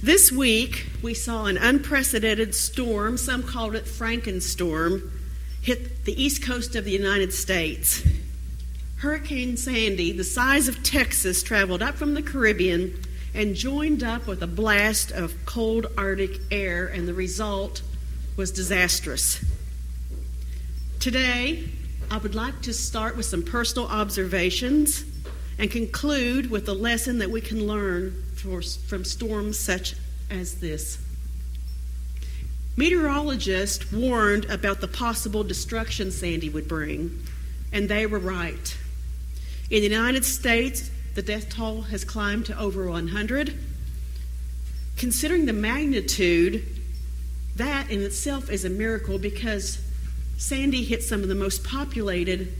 This week, we saw an unprecedented storm, some called it Frankenstorm, hit the east coast of the United States. Hurricane Sandy, the size of Texas, traveled up from the Caribbean and joined up with a blast of cold Arctic air, and the result was disastrous. Today, I would like to start with some personal observations and conclude with a lesson that we can learn from storms such as this. Meteorologists warned about the possible destruction Sandy would bring, and they were right. In the United States, the death toll has climbed to over 100. Considering the magnitude, that in itself is a miracle because Sandy hit some of the most populated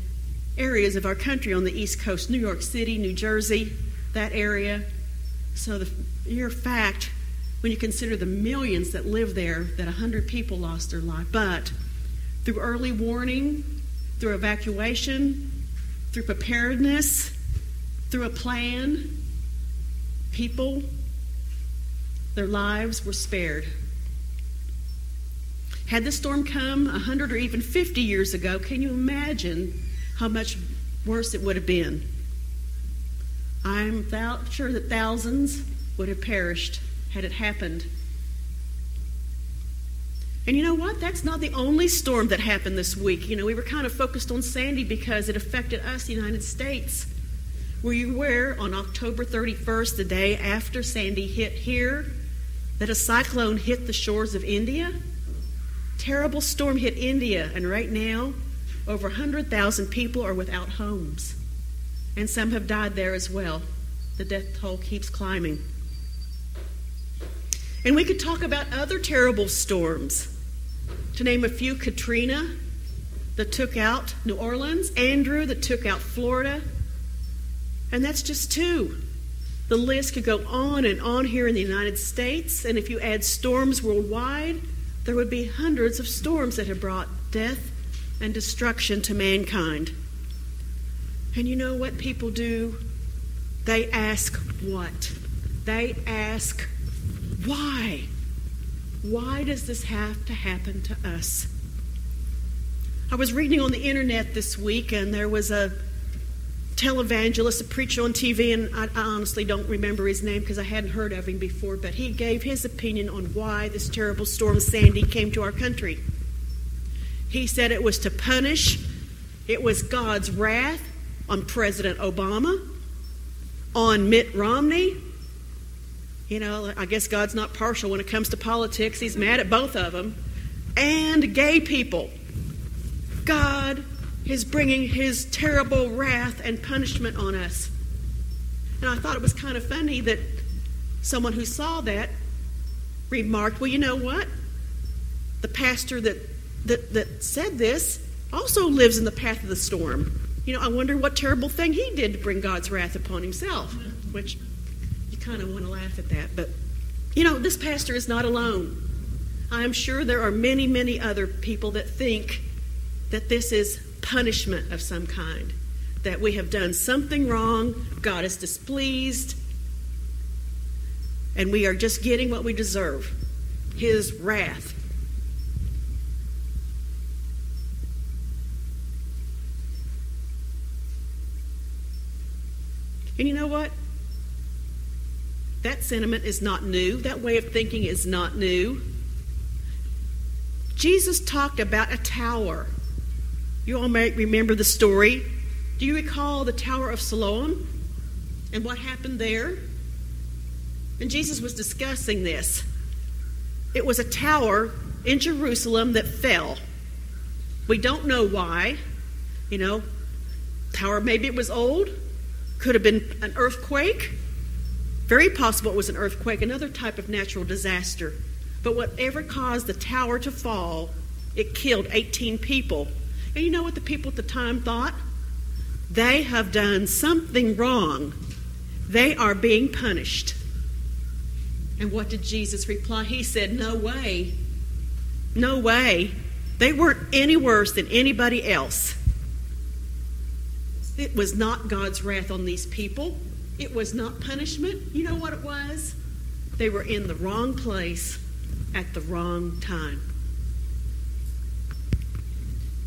areas of our country on the East Coast, New York City, New Jersey, that area. So the mere fact, when you consider the millions that live there, that 100 people lost their life. But through early warning, through evacuation, through preparedness, through a plan, people, their lives were spared. Had the storm come 100 or even 50 years ago, can you imagine how much worse it would have been? I'm sure that thousands would have perished had it happened. And you know what? That's not the only storm that happened this week. We were kind of focused on Sandy because it affected us, the United States. Were you aware on October 31st, the day after Sandy hit here, that a cyclone hit the shores of India? Terrible storm hit India, and right now, over 100,000 people are without homes. And some have died there as well. The death toll keeps climbing. And we could talk about other terrible storms. To name a few, Katrina, that took out New Orleans, Andrew, that took out Florida. And that's just two. The list could go on and on here in the United States, and if you add storms worldwide, there would be hundreds of storms that have brought death and destruction to mankind. And you know what people do? They ask what? They ask why? Why does this have to happen to us? I was reading on the internet this week, and there was a televangelist, a preacher on TV, and I honestly don't remember his name because I hadn't heard of him before, but he gave his opinion on why this terrible storm Sandy came to our country. He said it was to punish, it was God's wrath on President Obama, on Mitt Romney. I guess God's not partial when it comes to politics. He's mad at both of them. And gay people. God is bringing his terrible wrath and punishment on us. And I thought it was kind of funny that someone who saw that remarked, well, you know what? The pastor that said this also lives in the path of the storm. I wonder what terrible thing he did to bring God's wrath upon himself, which you kind of want to laugh at that. But, this pastor is not alone. I am sure there are many, many other people that think that this is punishment of some kind, that we have done something wrong, God is displeased, and we are just getting what we deserve, his wrath. And you know what? That sentiment is not new. That way of thinking is not new. Jesus talked about a tower. You all may remember the story. Do you recall the Tower of Siloam and what happened there? And Jesus was discussing this. It was a tower in Jerusalem that fell. We don't know why. Tower, maybe it was old. Could have been an earthquake. Very possible it was an earthquake, another type of natural disaster. But whatever caused the tower to fall, it killed 18 people. And you know what the people at the time thought? They have done something wrong. They are being punished. And what did Jesus reply? He said, no way. No way. They weren't any worse than anybody else. It was not God's wrath on these people. It was not punishment. You know what it was? They were in the wrong place at the wrong time.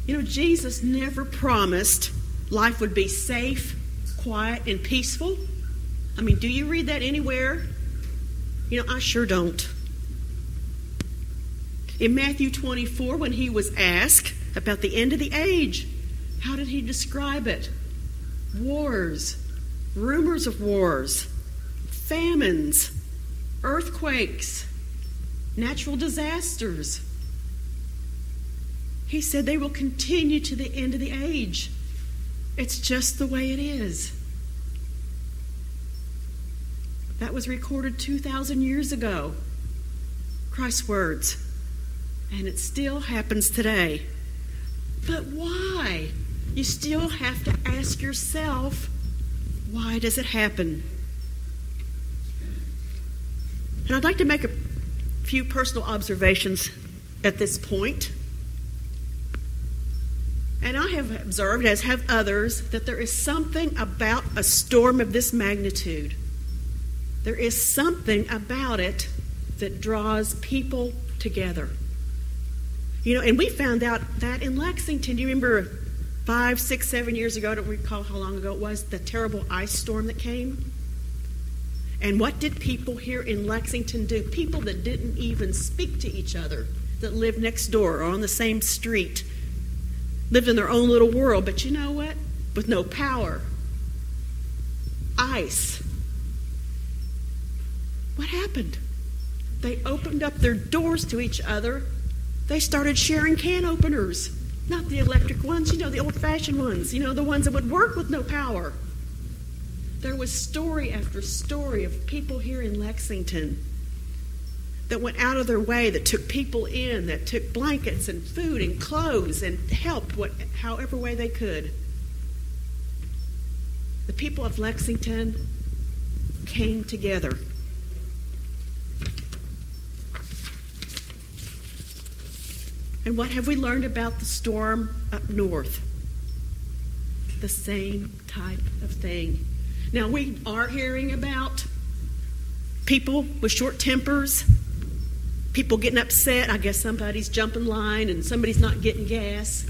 You know, Jesus never promised life would be safe, quiet, and peaceful. I mean, do you read that anywhere? You know, I sure don't. In Matthew 24, when he was asked about the end of the age, how did he describe it? Wars, rumors of wars, famines, earthquakes, natural disasters. He said they will continue to the end of the age. It's just the way it is. That was recorded 2,000 years ago. Christ's words. And it still happens today. But why? You still have to ask yourself, why does it happen? And I'd like to make a few personal observations at this point. And I have observed, as have others, that there is something about a storm of this magnitude. There is something about it that draws people together. You know, and we found out that in Lexington. Do you remember 5, 6, 7 years ago, I don't recall how long ago it was, the terrible ice storm that came? And what did people here in Lexington do? People that didn't even speak to each other, that lived next door or on the same street, lived in their own little world. But you know what? With no power, ice. What happened? They opened up their doors to each other. They started sharing can openers. Not the electric ones, you know, the old-fashioned ones, you know, the ones that would work with no power. There was story after story of people here in Lexington that went out of their way, that took people in, that took blankets and food and clothes and helped however way they could. The people of Lexington came together. And what have we learned about the storm up north? The same type of thing. Now, we are hearing about people with short tempers, people getting upset. I guess somebody's jumping line and somebody's not getting gas.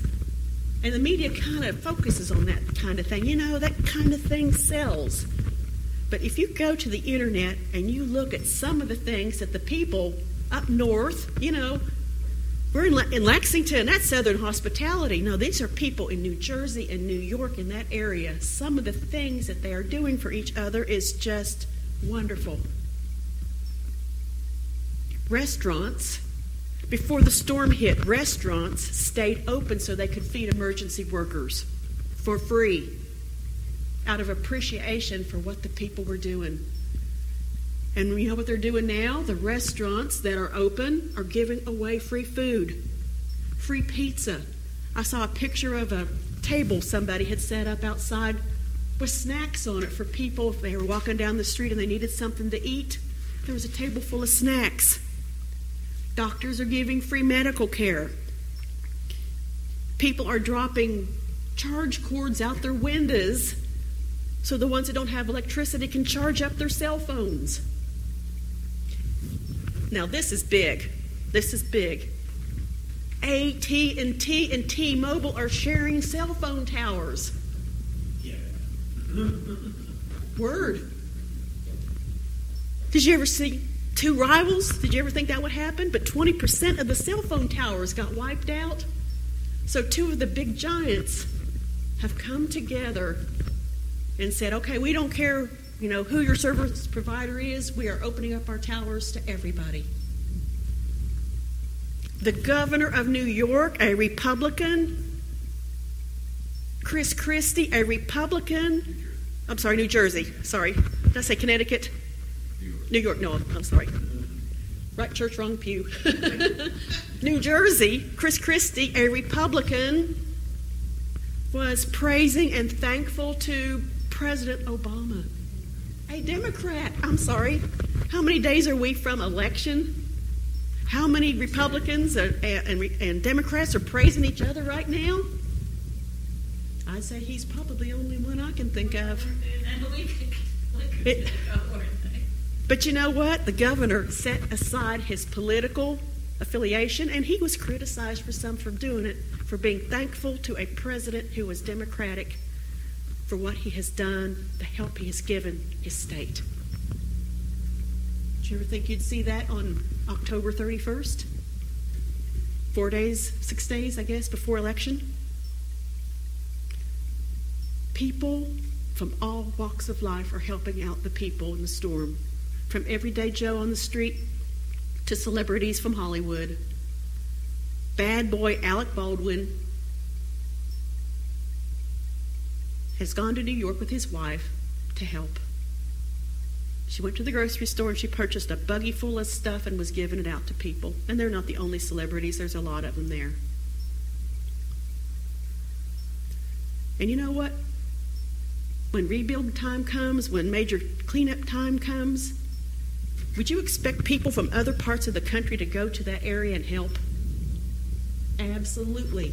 And the media kind of focuses on that kind of thing. You know, that kind of thing sells. But if you go to the internet and you look at some of the things that the people up north, you know, we're in Lexington, that's Southern hospitality. No, these are people in New Jersey and New York, in that area. Some of the things that they are doing for each other is just wonderful. Restaurants, before the storm hit, restaurants stayed open so they could feed emergency workers for free, out of appreciation for what the people were doing. And you know what they're doing now? The restaurants that are open are giving away free food, free pizza. I saw a picture of a table somebody had set up outside with snacks on it for people if they were walking down the street and they needed something to eat. There was a table full of snacks. Doctors are giving free medical care. People are dropping charge cords out their windows so the ones that don't have electricity can charge up their cell phones. Now, this is big. This is big. AT&T and T-Mobile are sharing cell phone towers. Yeah. Word. Did you ever see two rivals? Did you ever think that would happen? But 20% of the cell phone towers got wiped out. So two of the big giants have come together and said, okay, we don't care, you know, who your service provider is. We are opening up our towers to everybody. The governor of New York, a Republican. Chris Christie, a Republican. I'm sorry, New Jersey. Sorry. Did I say Connecticut? New York. No, I'm sorry. Right church, wrong pew. New Jersey, Chris Christie, a Republican, was praising and thankful to President Obama. A Democrat. I'm sorry. How many days are we from election? How many Republicans and Democrats are praising each other right now? I'd say he's probably the only one I can think of. But you know what? The governor set aside his political affiliation, and he was criticized for doing it, for being thankful to a president who was Democratic for what he has done, the help he has given his state. Did you ever think you'd see that on October 31st? 6 days, I guess, before election? People from all walks of life are helping out the people in the storm. From everyday Joe on the street to celebrities from Hollywood. Bad boy Alec Baldwin has gone to New York with his wife to help. She went to the grocery store and she purchased a buggy full of stuff and was giving it out to people. And they're not the only celebrities. There's a lot of them there. And you know what? When rebuild time comes, when major cleanup time comes, would you expect people from other parts of the country to go to that area and help? Absolutely.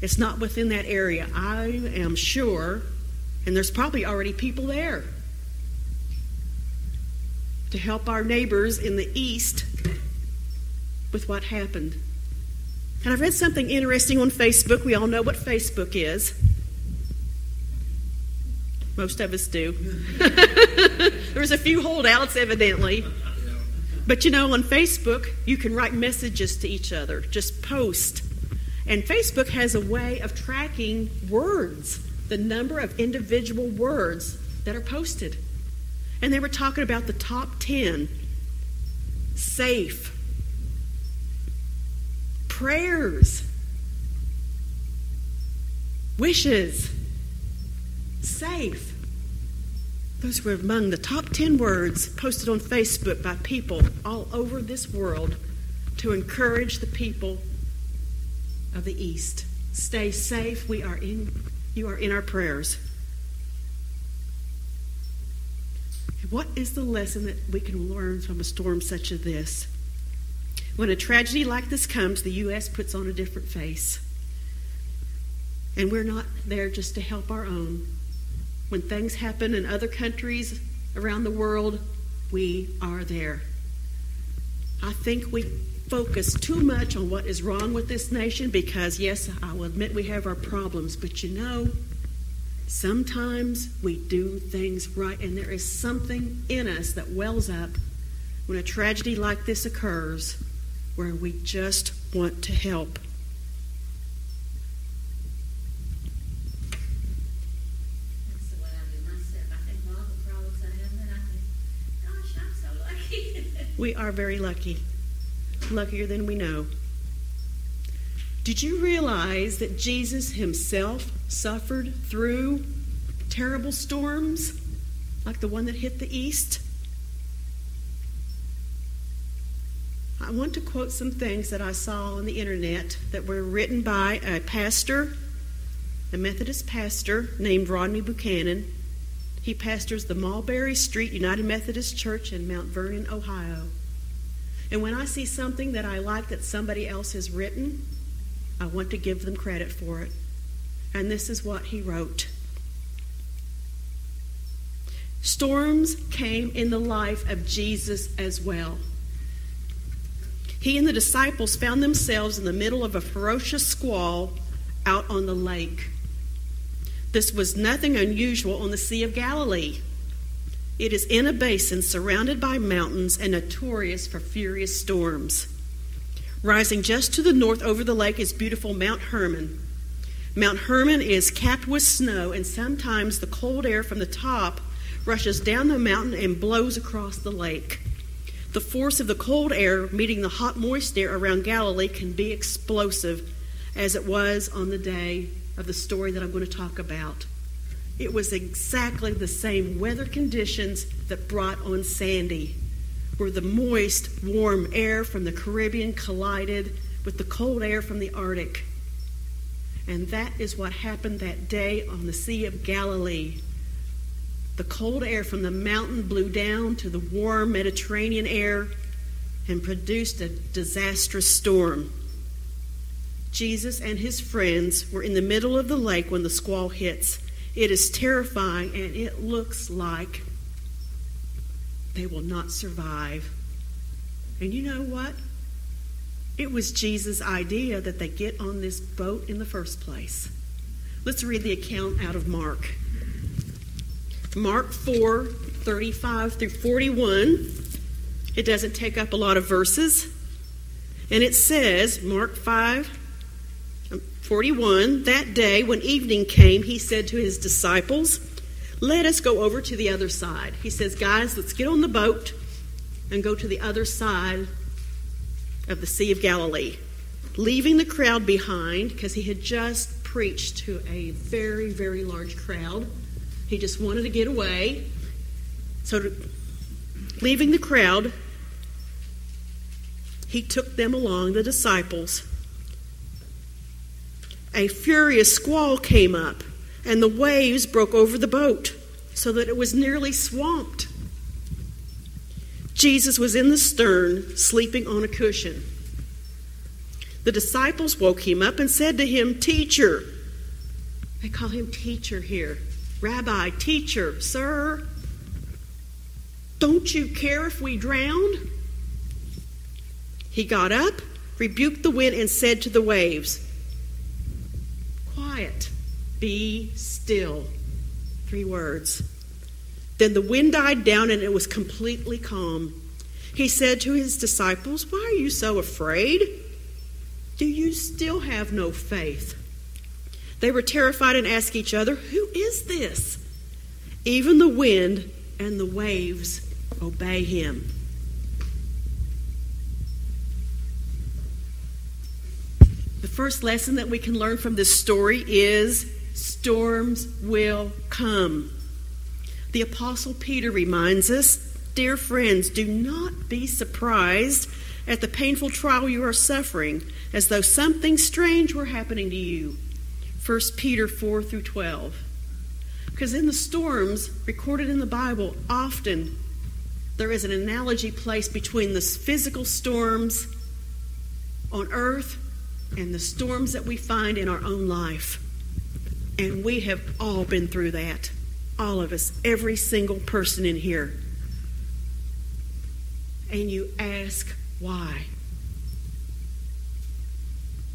It's not within that area, I am sure, and there's probably already people there to help our neighbors in the east with what happened. And I read something interesting on Facebook. We all know what Facebook is. Most of us do. There was a few holdouts, evidently. But you know, on Facebook, you can write messages to each other. Just post. And Facebook has a way of tracking words, the number of individual words that are posted. And they were talking about the top 10. Safe. Prayers. Wishes. Safe. Those were among the top 10 words posted on Facebook by people all over this world to encourage the people of the East. Stay safe. You are in our prayers. What is the lesson that we can learn from a storm such as this? When a tragedy like this comes, the U.S. puts on a different face. And we're not there just to help our own. When things happen in other countries around the world, we are there. I think we focus too much on what is wrong with this nation because, yes, I will admit we have our problems, but you know, sometimes we do things right, and there is something in us that wells up when a tragedy like this occurs where we just want to help. We are very lucky, luckier than we know. Did you realize that Jesus himself suffered through terrible storms like the one that hit the East? I want to quote some things that I saw on the internet that were written by a pastor, a Methodist pastor named Rodney Buchanan. He pastors the Mulberry Street United Methodist Church in Mount Vernon, Ohio. And when I see something that I like that somebody else has written, I want to give them credit for it. And this is what he wrote. Storms came in the life of Jesus as well. He and the disciples found themselves in the middle of a ferocious squall out on the lake. This was nothing unusual on the Sea of Galilee. It is in a basin surrounded by mountains and notorious for furious storms. Rising just to the north over the lake is beautiful Mount Hermon. Mount Hermon is capped with snow, and sometimes the cold air from the top rushes down the mountain and blows across the lake. The force of the cold air meeting the hot, moist air around Galilee can be explosive, as it was on the day of the story that I'm going to talk about. It was exactly the same weather conditions that brought on Sandy, where the moist, warm air from the Caribbean collided with the cold air from the Arctic. And that is what happened that day on the Sea of Galilee. The cold air from the mountain blew down to the warm Mediterranean air and produced a disastrous storm. Jesus and his friends were in the middle of the lake when the squall hits. It is terrifying, and it looks like they will not survive. And you know what? It was Jesus' idea that they get on this boat in the first place. Let's read the account out of Mark. Mark 4:35 through 41. It doesn't take up a lot of verses. And it says, Mark 5:41, that day when evening came, he said to his disciples, let us go over to the other side. He says, guys, let's get on the boat and go to the other side of the Sea of Galilee. Leaving the crowd behind, because he had just preached to a very, very large crowd. He just wanted to get away. So leaving the crowd, he took them along, the disciples. A furious squall came up, and the waves broke over the boat so that it was nearly swamped. Jesus was in the stern, sleeping on a cushion. The disciples woke him up and said to him, Teacher. They call him teacher here. Rabbi, teacher, sir. Don't you care if we drown? He got up, rebuked the wind, and said to the waves, Quiet, be still. 3 words. Then the wind died down and it was completely calm. He said to his disciples, Why are you so afraid? Do you still have no faith? They were terrified and asked each other, Who is this? Even the wind and the waves obey him. The first lesson that we can learn from this story is storms will come. The Apostle Peter reminds us, Dear friends, do not be surprised at the painful trial you are suffering, as though something strange were happening to you. 1 Peter 4 through 12. Because in the storms recorded in the Bible, often there is an analogy placed between the physical storms on earth and the storms that we find in our own life. And we have all been through that. All of us, every single person in here. And you ask why.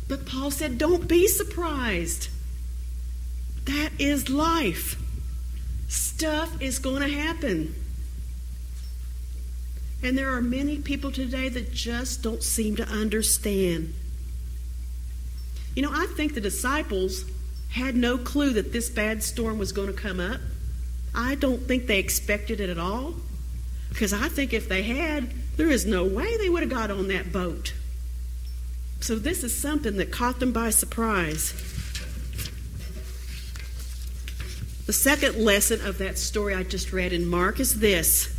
But Paul said, don't be surprised. That is life. Stuff is going to happen. And there are many people today that just don't seem to understand. You know, I think the disciples had no clue that this bad storm was going to come up. I don't think they expected it at all. Because I think if they had, there is no way they would have got on that boat. So this is something that caught them by surprise. The second lesson of that story I just read in Mark is this.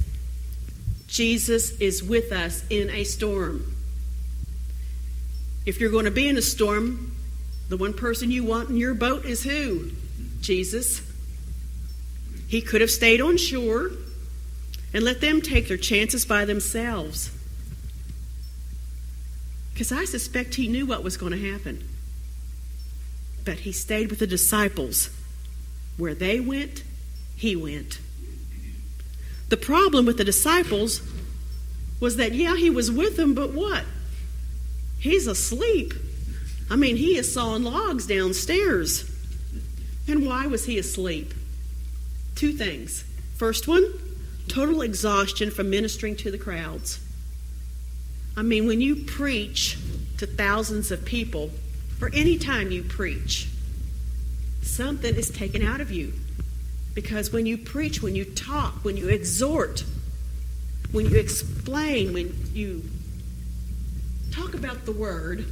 Jesus is with us in a storm. If you're going to be in a storm, the one person you want in your boat is who? Jesus. He could have stayed on shore and let them take their chances by themselves. Because I suspect he knew what was going to happen. But he stayed with the disciples. Where they went, he went. The problem with the disciples was that, yeah, he was with them, but what? He's asleep. I mean, he is sawing logs downstairs. And why was he asleep? 2 things. First one, total exhaustion from ministering to the crowds. I mean, when you preach to thousands of people, or any time you preach, something is taken out of you. Because when you preach, when you talk, when you exhort, when you explain, when you talk about the word,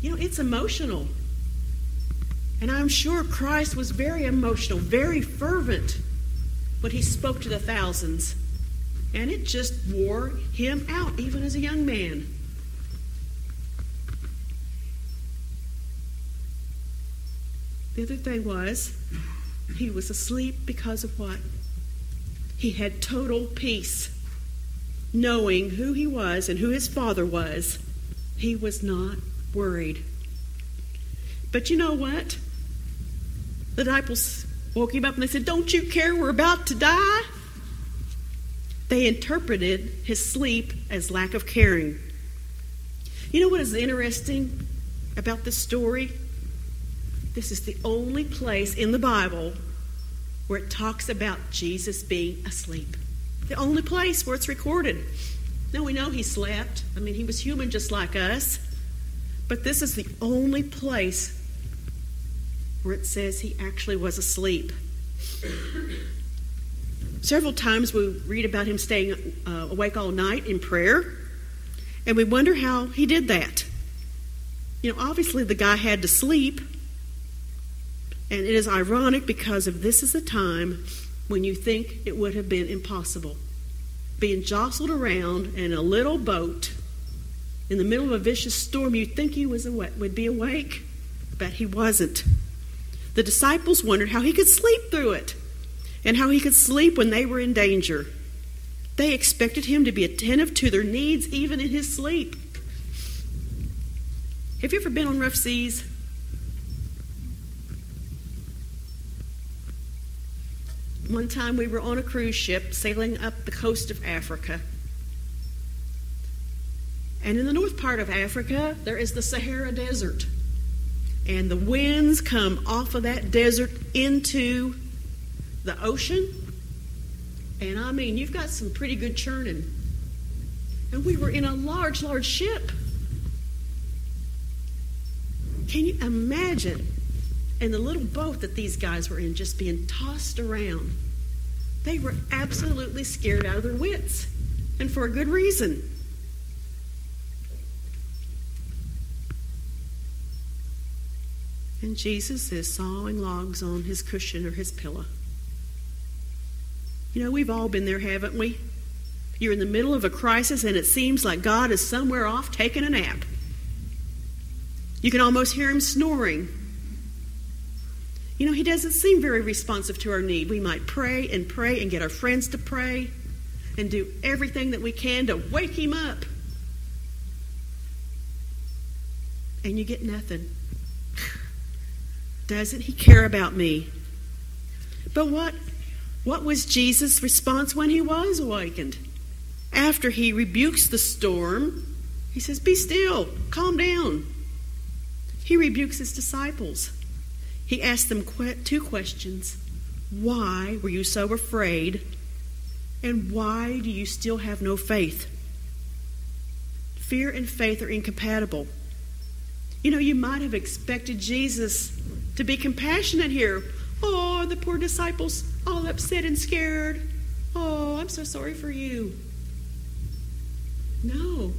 you know, it's emotional. And I'm sure Christ was very emotional, very fervent when he spoke to the thousands. And it just wore him out, even as a young man. The other thing was, he was asleep because of what? He had total peace. Knowing who he was and who his Father was, he was not worried. But you know what? The disciples woke him up and they said, don't you care we're about to die? They interpreted his sleep as lack of caring. You know what is interesting about this story? This is the only place in the Bible where it talks about Jesus being asleep. The only place where it's recorded. Now, we know he slept. I mean, he was human just like us. But this is the only place where it says he actually was asleep. Several times we read about him staying awake all night in prayer, and we wonder how he did that. You know, obviously the guy had to sleep, and it is ironic because this is the time when you think it would have been impossible. Being jostled around in a little boat in the middle of a vicious storm, you'd think he would be awake, but he wasn't. The disciples wondered how he could sleep through it and how he could sleep when they were in danger. They expected him to be attentive to their needs even in his sleep. Have you ever been on rough seas? One time we were on a cruise ship sailing up the coast of Africa. And in the north part of Africa, there is the Sahara Desert. And the winds come off of that desert into the ocean. And I mean, you've got some pretty good churning. And we were in a large, large ship. Can you imagine? And the little boat that these guys were in just being tossed around. They were absolutely scared out of their wits. And for a good reason. And Jesus is sawing logs on his cushion or his pillow. You know, we've all been there, haven't we? You're in the middle of a crisis and it seems like God is somewhere off taking a nap. You can almost hear him snoring. You know, he doesn't seem very responsive to our need. We might pray and get our friends to pray and do everything that we can to wake him up. And you get nothing. Doesn't he care about me? But what was Jesus' response when he was awakened? After he rebukes the storm, he says, "Be still, calm down." He rebukes his disciples. He asked them two questions. Why were you so afraid? And why do you still have no faith? Fear and faith are incompatible. You know, you might have expected Jesus to be compassionate here. Oh, the poor disciples, all upset and scared. Oh, I'm so sorry for you. No.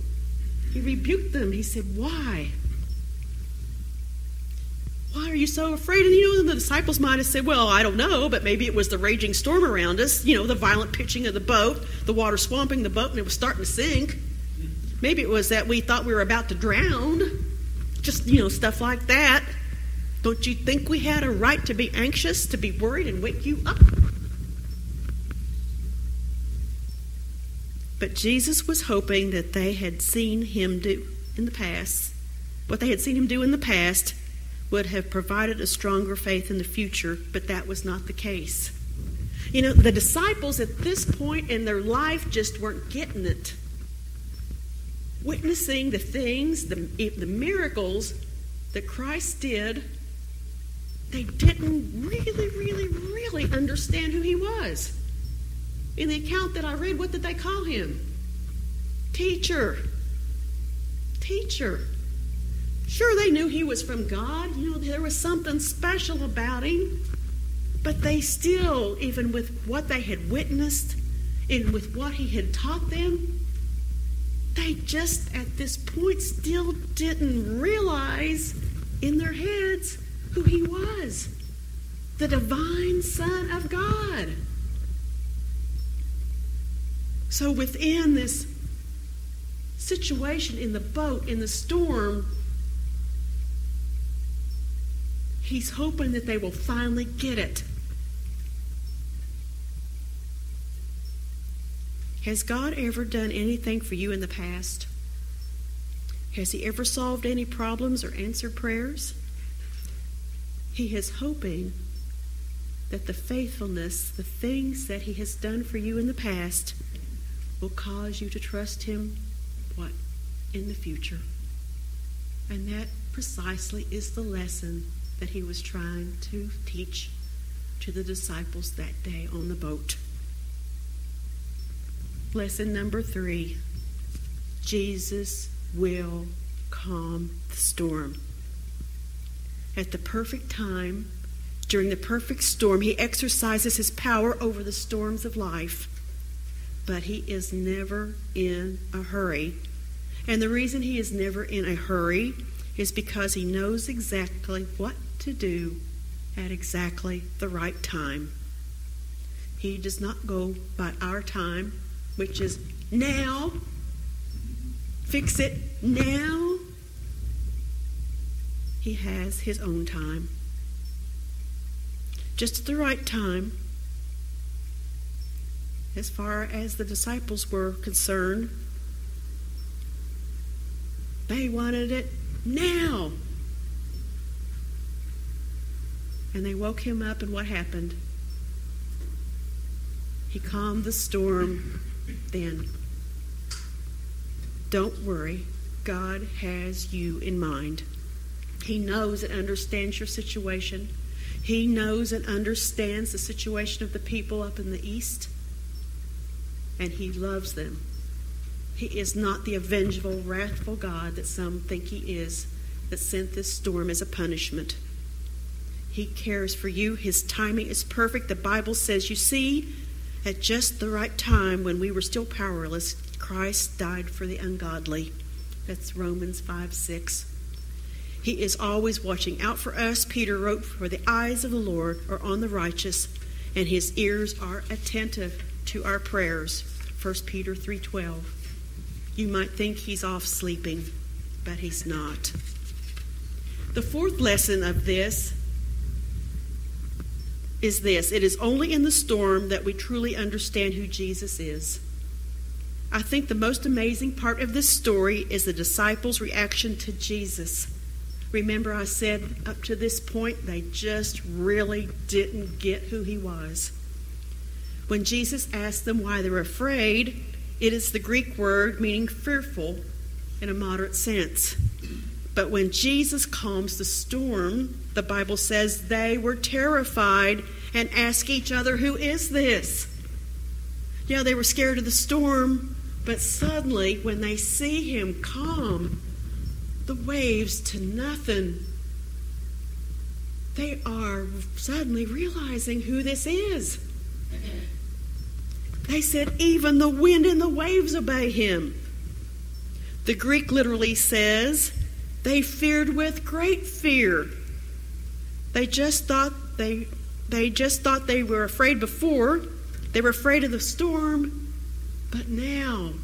He rebuked them. He said, why? Why are you so afraid? And you know, the disciples might have said, well, I don't know, but maybe it was the raging storm around us. You know, the violent pitching of the boat, the water swamping the boat, and it was starting to sink. Maybe it was that we thought we were about to drown. Just, you know, stuff like that. Don't you think we had a right to be anxious, to be worried, and wake you up? But Jesus was hoping that they had seen him do in the past, what they had seen him do in the past would have provided a stronger faith in the future, but that was not the case. You know, the disciples at this point in their life just weren't getting it. Witnessing the things, the miracles that Christ did, they didn't really understand who he was. In the account that I read, what did they call him? Teacher. Teacher. Sure, they knew he was from God. You know, there was something special about him. But they still, even with what they had witnessed and with what he had taught them, they just at this point still didn't realize in their heads who he was. The divine Son of God. So within this situation in the boat, in the storm, he's hoping that they will finally get it. Has God ever done anything for you in the past? Has he ever solved any problems or answered prayers? He is hoping that the faithfulness, the things that he has done for you in the past, will cause you to trust him, what? In the future. And that precisely is the lesson that he was trying to teach to the disciples that day on the boat. Lesson number 3. Jesus will calm the storm. At the perfect time, during the perfect storm, he exercises his power over the storms of life. But he is never in a hurry. And the reason he is never in a hurry is because he knows exactly what to do at exactly the right time. He does not go by our time, which is now. Fix it now. He has his own time. Just at the right time. As far as the disciples were concerned, they wanted it now. And they woke him up, and what happened? He calmed the storm then. Don't worry. God has you in mind. He knows and understands your situation. He knows and understands the situation of the people up in the east. And he loves them. He is not the avengeful, wrathful God that some think he is, that sent this storm as a punishment. He cares for you. His timing is perfect. The Bible says, you see, at just the right time when we were still powerless, Christ died for the ungodly. That's Romans 5:6. He is always watching out for us. Peter wrote, for the eyes of the Lord are on the righteous, and his ears are attentive to our prayers. 1 Peter 3:12. You might think he's off sleeping, but he's not. The fourth lesson of this is this. It is only in the storm that we truly understand who Jesus is. I think the most amazing part of this story is the disciples' reaction to Jesus. Remember, I said up to this point, they just really didn't get who he was. When Jesus asked them why they were afraid, it is the Greek word meaning fearful in a moderate sense. But when Jesus calms the storm, the Bible says they were terrified and asked each other, who is this? Yeah, they were scared of the storm, but suddenly when they see him calm the waves to nothing, they are suddenly realizing who this is. They said, even the wind and the waves obey him. The Greek literally says, they feared with great fear. They just thought they were afraid before. They were afraid of the storm, but now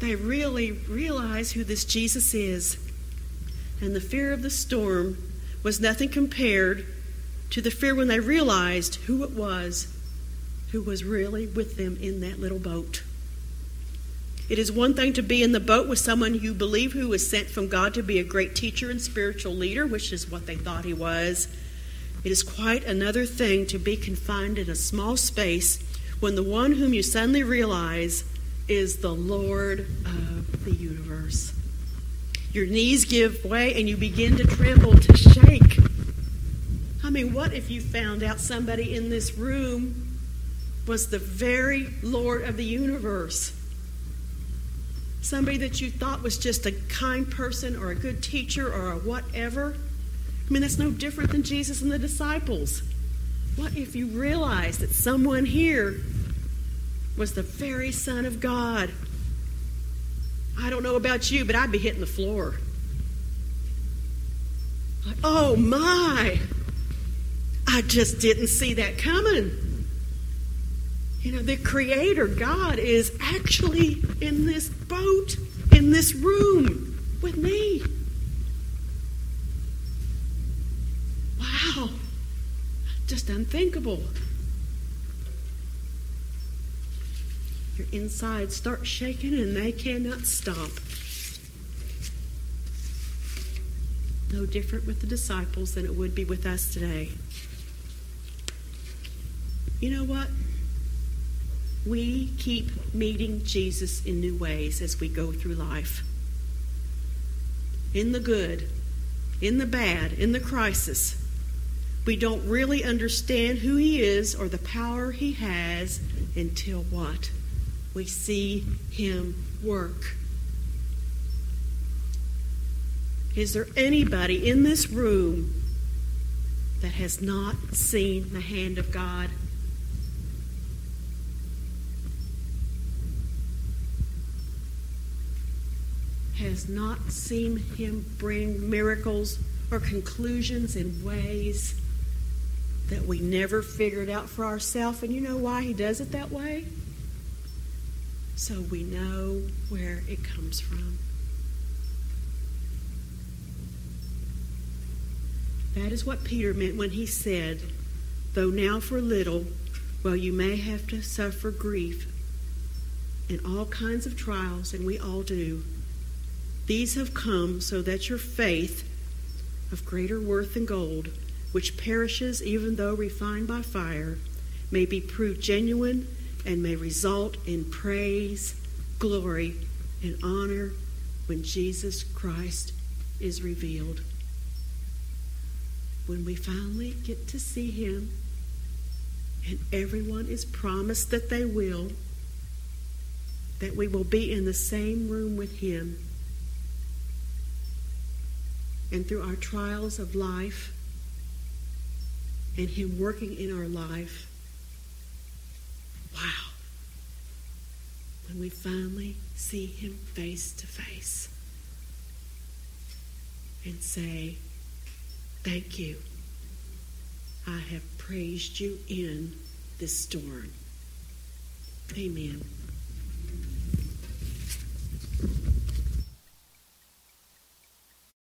they really realize who this Jesus is. And the fear of the storm was nothing compared to the fear when they realized who it was who was really with them in that little boat. It is one thing to be in the boat with someone you believe who was sent from God to be a great teacher and spiritual leader, which is what they thought he was. It is quite another thing to be confined in a small space when the one whom you suddenly realize is the Lord of the universe. Your knees give way and you begin to tremble, to shake. I mean, what if you found out somebody in this room was the very Lord of the universe? Somebody that you thought was just a kind person or a good teacher or a whatever. I mean, that's no different than Jesus and the disciples. What if you realized that someone here was the very Son of God? I don't know about you, but I'd be hitting the floor. Like, oh my, I just didn't see that coming. You know, the Creator, God, is actually in this boat, in this room with me. Wow, just unthinkable. Your insides start shaking and they cannot stop. No different with the disciples than it would be with us today. You know what? we keep meeting Jesus in new ways as we go through life. In the good, in the bad, in the crisis. We don't really understand who he is or the power he has until what? We see him work. Is there anybody in this room that has not seen the hand of God? Has not seen him bring miracles or conclusions in ways that we never figured out for ourselves? And you know why he does it that way? So we know where it comes from. That is what Peter meant when he said, though now for a little, while you may have to suffer grief in all kinds of trials, and we all do, these have come so that your faith, of greater worth than gold, which perishes even though refined by fire, may be proved genuine and may result in praise, glory, and honor when Jesus Christ is revealed. When we finally get to see him, and everyone is promised that they will, that we will be in the same room with him. And through our trials of life and him working in our life, wow, when we finally see him face to face and say, thank you, I have praised you in this storm. Amen.